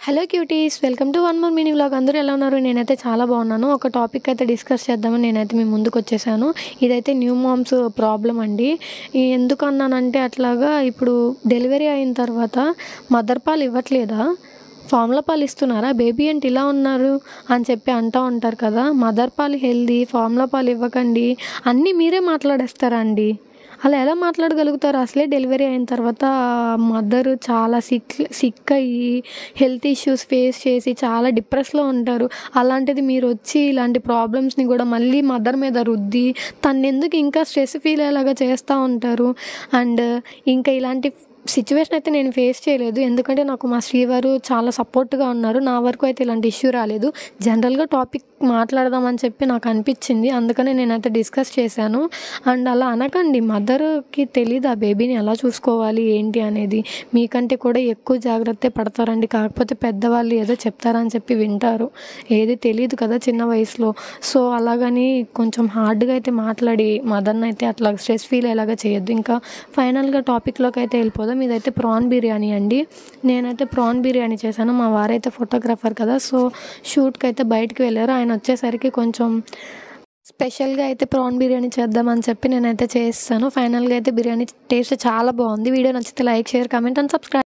Hello cuties, welcome to one more mini vlog. అందరూ ఎలా ఉన్నారు? నేనైతే చాలా బాగున్నాను. ఒక టాపిక్ అయితే డిస్కస్ చేద్దామని నేనైతే మీ ముందుకు వచ్చేసాను. ఇదైతే న్యూ మామ్స్ ప్రాబ్లం అండి. ఎందుకు అన్నానంటే, అట్లాగా ఇప్పుడు డెలివరీ అయిన తర్వాత మదర్ పాలు ఇవ్వట్లేదా, ఫార్ములా పాలు ఇస్తున్నారా, బేబీ అంటే ఇలా ఉన్నారు అని చెప్పి అంటూ ఉంటారు కదా. మదర్ పాలు హెల్దీ, ఫార్ములా పాలు ఇవ్వకండి అన్నీ మీరే మాట్లాడేస్తారా అండి? అలా ఎలా మాట్లాడగలుగుతారు? అసలే డెలివరీ అయిన తర్వాత మదర్ చాలా సిక్ అయ్యి హెల్త్ ఇష్యూస్ ఫేస్ చేసి చాలా డిప్రెస్లో ఉంటారు. అలాంటిది మీరు వచ్చి ఇలాంటి ప్రాబ్లమ్స్ని కూడా మళ్ళీ మదర్ మీద రుద్ది తన్నెందుకు ఇంకా స్ట్రెస్ ఫీల్ అయ్యేలాగా చేస్తూ ఉంటారు. అండ్ ఇంకా ఇలాంటి సిచ్యువేషన్ అయితే నేను ఫేస్ చేయలేదు, ఎందుకంటే నాకు మా శ్రీవారు చాలా సపోర్ట్గా ఉన్నారు. నా వరకు అయితే ఇలాంటి ఇష్యూ రాలేదు. జనరల్గా టాపిక్ మాట్లాడదామని చెప్పి నాకు అనిపించింది, అందుకనే నేనైతే డిస్కస్ చేశాను. అండ్ అలా అనకండి, మదర్కి తెలీదు ఆ బేబీని ఎలా చూసుకోవాలి ఏంటి అనేది. మీకంటే కూడా ఎక్కువ జాగ్రత్త పడతారండి. కాకపోతే పెద్దవాళ్ళు ఏదో చెప్తారని చెప్పి వింటారు, ఏది తెలియదు కదా చిన్న వయసులో. సో అలాగని కొంచెం హార్డ్గా అయితే మాట్లాడి మదర్ని అయితే అట్లా స్ట్రెస్ ఫీల్ అయ్యేలాగా చేయొద్దు. ఇంకా ఫైనల్గా టాపిక్లోకి అయితే వెళ్ళిపోదాం. ఇదైతే ప్రాన్ బిర్యానీ అండి. నేనైతే ప్రాన్ బిర్యానీ చేశాను. మా వారైతే ఫోటోగ్రాఫర్ కదా, సో షూట్కి అయితే బయటకు వెళ్ళారు. ఆయన వచ్చేసరికి కొంచెం స్పెషల్గా అయితే ప్రాన్ బిర్యానీ చేద్దామని చెప్పి నేనైతే చేస్తాను. ఫైనల్గా అయితే బిర్యానీ టేస్ట్ చాలా బాగుంది. వీడియో నచ్చితే like, share, comment and subscribe.